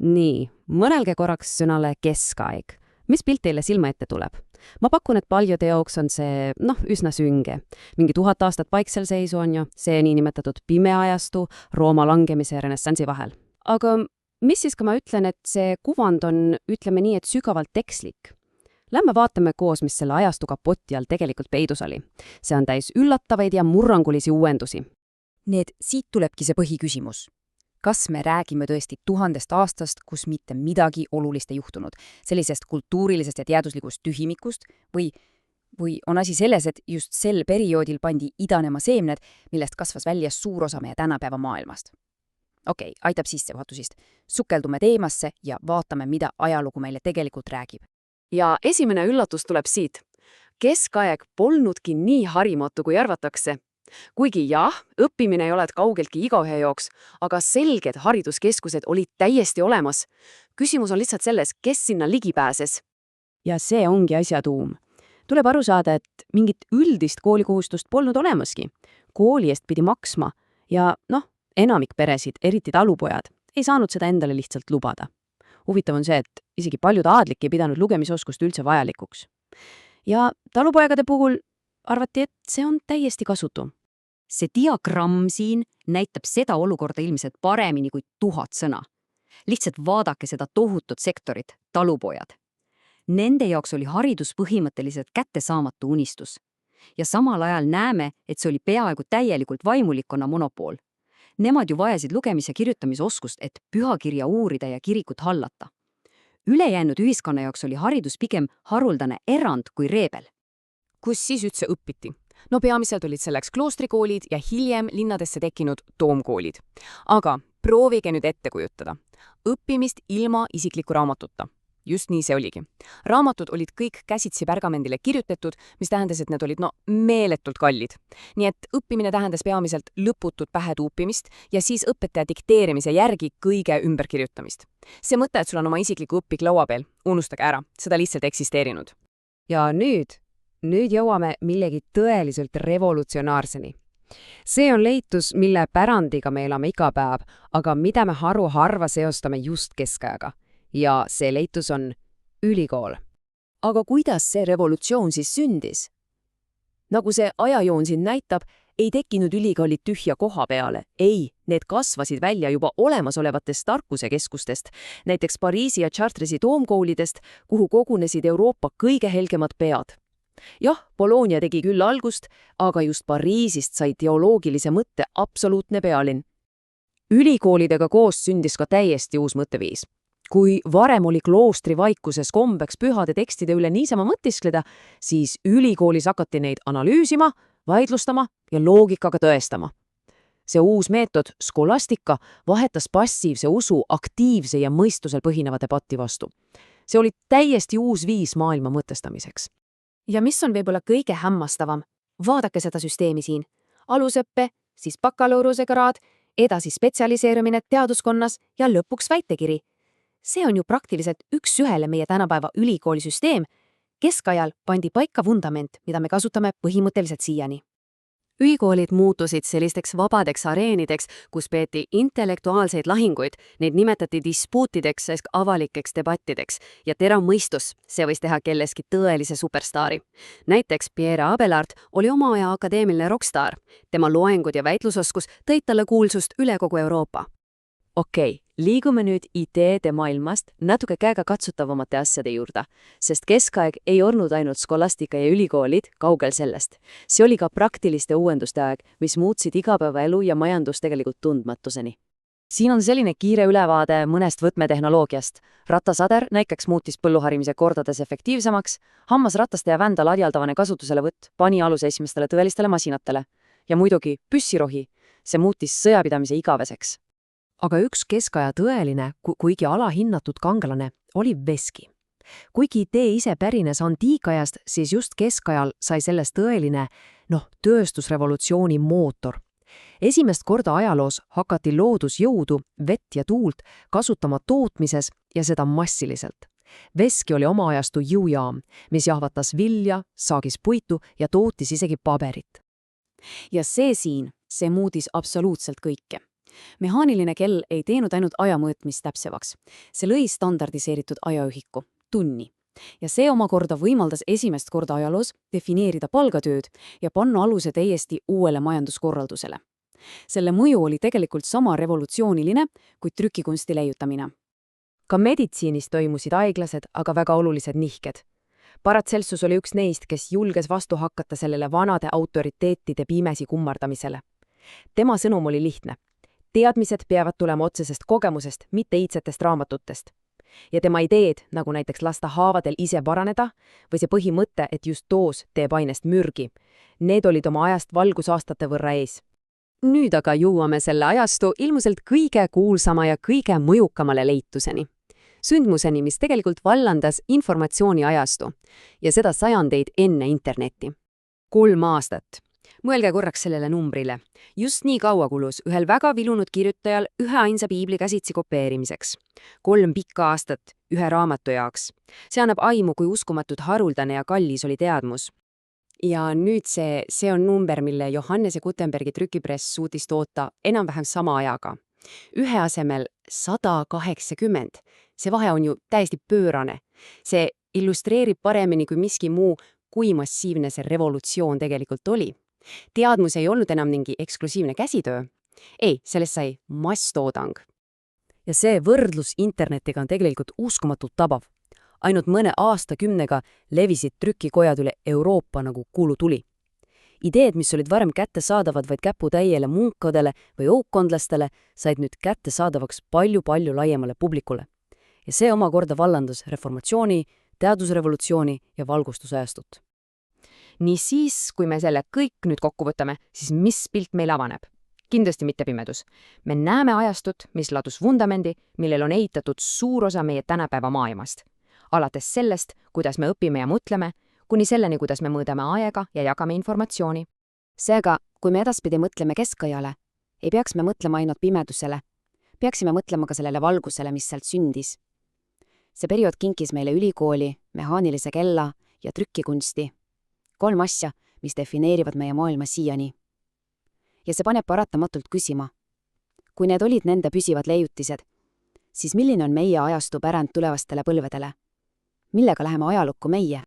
Nii, mõelge korraks sõnale keskaeg. Mis pilt teile silma ette tuleb? Ma pakun, et paljude jaoks on see, üsna sünge. Mingi 1000 aastat paikselseisu on ju, see niinimetatud pime ajastu Rooma langemise ja renessansi vahel. Aga mis siis, kui ma ütlen, et see kuvand on, ütleme nii, et sügavalt ekslik? Lähme vaatame koos, mis selle ajastu kapoti all tegelikult peidus oli. See on täis üllatavaid ja murrangulisi uuendusi. Siit tulebki see põhiküsimus. Kas me räägime tõesti 1000 aastast, kus mitte midagi olulist ei juhtunud, sellisest kultuurilisest ja teaduslikust tühimikust, või on asi selles, et just sel perioodil pandi idanema seemned, millest kasvas välja suur osa meie tänapäeva maailmast? Okei, aitab sissejuhatusest. Sukeldume teemasse ja vaatame, mida ajalugu meile tegelikult räägib. Ja esimene üllatus tuleb siit. Keskaeg polnudki nii harimatu, kui arvatakse. Kuigi jah, õppimine ei ole kaugeltki igaühe jaoks, aga selged hariduskeskused olid täiesti olemas. Küsimus on lihtsalt selles, kes sinna ligi pääses. Ja see ongi asja tuum. Tuleb aru saada, et mingit üldist koolikohustust polnud olemaski. Kooli eest pidi maksma ja enamik peresid, eriti talupojad, ei saanud seda endale lihtsalt lubada. Huvitav on see, et isegi paljud aadlik ei pidanud lugemisoskust üldse vajalikuks. Ja talupoegade puhul arvati, et see on täiesti kasutu. See diagramm siin näitab seda olukorda ilmselt paremini kui 1000 sõna. Lihtsalt vaadake seda tohutut sektorit, talupojad. Nende jaoks oli haridus põhimõtteliselt kättesaamatu unistus. Ja samal ajal näeme, et see oli peaaegu täielikult vaimulikkonna monopool. Nemad ju vajasid lugemis- ja kirjutamisoskust, et pühakirja uurida ja kirikut hallata. Ülejäänud ühiskonna jaoks oli haridus pigem haruldane erand kui reebel. Kus siis üldse õpiti? Peamiselt olid selleks kloostrikoolid ja hiljem linnadesse tekkinud toomkoolid. Aga proovige nüüd ette kujutada. Õppimist ilma isikliku raamatuta. Just nii see oligi. Raamatud olid kõik käsitsi pergamendile kirjutatud, mis tähendas, et need olid meeletult kallid. Nii et õppimine tähendas peamiselt lõputut pähe tuupimist ja siis õpetaja dikteerimise järgi kõige ümberkirjutamist. See mõte, et sul on oma isikliku õpik laua peal, unustage ära, seda lihtsalt eksisteerinud. Ja nüüd jõuame millegi tõeliselt revolutsionaarseni. See on leitus, mille pärandiga me elame iga päev, aga mida me harva seostame just keskajaga. Ja see leitus on ülikool. Aga kuidas see revolutsioon siis sündis? Nagu see ajajoon siin näitab, ei tekkinud ülikoolid tühja koha peale. Ei, need kasvasid välja juba olemasolevatest tarkusekeskustest, näiteks Pariisi ja Chartresi toomkoolidest, kuhu kogunesid Euroopa kõige helgemad pead. Jah, Bologna tegi küll algust, aga just Pariisist sai teoloogilise mõtte absoluutne pealinn. Ülikoolidega koos sündis ka täiesti uus mõtteviis. Kui varem oli kloostri vaikuses kombeks pühade tekstide üle niisama mõtiskleda, siis ülikoolis hakati neid analüüsima, vaidlustama ja loogikaga tõestama. See uus meetod, skolastika, vahetas passiivse usu aktiivse ja mõistusel põhineva debatti vastu. See oli täiesti uus viis maailma mõtestamiseks. Ja mis on võib-olla kõige hämmastavam? Vaadake seda süsteemi siin. Alusõppe, siis bakalaureusekraad, edasi spetsialiseerumine teaduskonnas ja lõpuks väitekiri. See on ju praktiliselt üks-ühele meie tänapäeva ülikoolisüsteem. Keskajal pandi paika vundament, mida me kasutame põhimõtteliselt siiani. Ülikoolid muutusid sellisteks vabadeks areenideks, kus peeti intellektuaalseid lahinguid, neid nimetati dispuutideks ehk avalikeks debattideks ja terav mõistus, see võis teha kelleski tõelise superstaari. Näiteks Pierre Abelard oli oma aja akadeemiline rockstaar. Tema loengud ja väitlusoskus tõid talle kuulsust üle kogu Euroopa. Okei, liigume nüüd ideede maailmast natuke käega katsutavamate asjade juurde, sest keskaeg ei olnud ainult skolastika ja ülikoolid, kaugel sellest. See oli ka praktiliste uuenduste aeg, mis muutsid igapäevaelu ja majandus tegelikult tundmatuseni. Siin on selline kiire ülevaade mõnest võtmetehnoloogiast. Rattasader näiteks muutis põlluharimise kordades efektiivsemaks, hammasrataste ja vända ladjaldavane kasutuselevõtt pani aluse esimestele tõelistele masinatele. Ja muidugi püssirohi, see muutis sõjapidamise igaveseks. Aga üks keskaja tõeline, kuigi alahinnatud kangelane, oli veski. Kuigi idee ise pärines antiikajast, siis just keskajal sai sellest tõeline, tööstusrevolutsiooni mootor. Esimest korda ajaloos hakati loodusjõudu, vett ja tuult kasutama tootmises ja seda massiliselt. Veski oli oma ajastu jõujaam, mis jahvatas vilja, saagis puitu ja tootis isegi paberit. Ja see siin, see muutis absoluutselt kõike. mehaaniline kell ei teinud ainult aja mõõtmist täpsemaks. See lõi standardiseeritud ajaühiku, tunni. Ja see omakorda võimaldas esimest korda ajaloos defineerida palgatööd ja panna aluse täiesti uuele majanduskorraldusele. Selle mõju oli tegelikult sama revolutsiooniline kui trükikunsti leiutamine. Ka meditsiinis toimusid aeglased, aga väga olulised nihked. Paracelsus oli üks neist, kes julges vastu hakata sellele vanade autoriteetide pimesi kummardamisele. Tema sõnum oli lihtne. Teadmised peavad tulema otsesest kogemusest, mitte iidsetest raamatutest. Ja tema ideed, nagu näiteks lasta haavadel ise paraneda, või see põhimõte, et just doos teeb ainest mürgi, need olid oma ajast valgusaastate võrra ees. Nüüd aga jõuame selle ajastu ilmuselt kõige kuulsama ja kõige mõjukamale leituseni. Sündmuseni, mis tegelikult vallandas informatsiooni ajastu ja seda sajandeid enne internetti. 3 aastat. Mõelge korraks sellele numbrile. Just nii kaua kulus ühel väga vilunud kirjutajal üheainsa piibli käsitsi kopeerimiseks. 3 pikka aastat ühe raamatu jaoks. See annab aimu, kui uskumatult haruldane ja kallis oli teadmus. Ja nüüd see on number, mille Johannese Gutenbergi trükipress suutis toota enam-vähem sama ajaga. Ühe asemel 180. See vahe on ju täiesti pöörane. See illustreerib paremini kui miski muu, kui massiivne see revolutsioon tegelikult oli. Teadmus ei olnud enam mingi eksklusiivne käsitöö. Ei, sellest sai masstoodang. Ja see võrdlus internetiga on tegelikult uskumatult tabav. Ainult mõne aastakümnega levisid trükikojad üle Euroopa nagu kuulutuli. Ideed, mis olid varem kättesaadavad vaid käputäiele munkadele või õukondlastele, said nüüd kättesaadavaks palju-palju laiemale publikule. Ja see omakorda vallandas reformatsiooni, teadusrevolutsiooni ja valgustusajastut. Nii siis, kui me selle kõik nüüd kokku võtame, siis mis pilt meil avaneb? Kindlasti mitte pimedus. Me näeme ajastut, mis ladus vundamendi, millel on ehitatud suur osa meie tänapäeva maailmast. Alates sellest, kuidas me õpime ja mõtleme, kuni selleni, kuidas me mõõdame aega ja jagame informatsiooni. Seega, kui me edaspidi mõtleme keskajale, ei peaks me mõtlema ainult pimedusele. Peaksime mõtlema ka sellele valgusele, mis sealt sündis. See periood kinkis meile ülikooli, mehaanilise kella ja trükikunsti. 3 asja, mis defineerivad meie maailma siiani. Ja see paneb paratamatult küsima. Kui need olid nende püsivad leiutised, siis milline on meie ajastu pärand tulevastele põlvedele? Millega läheme ajalukku meie?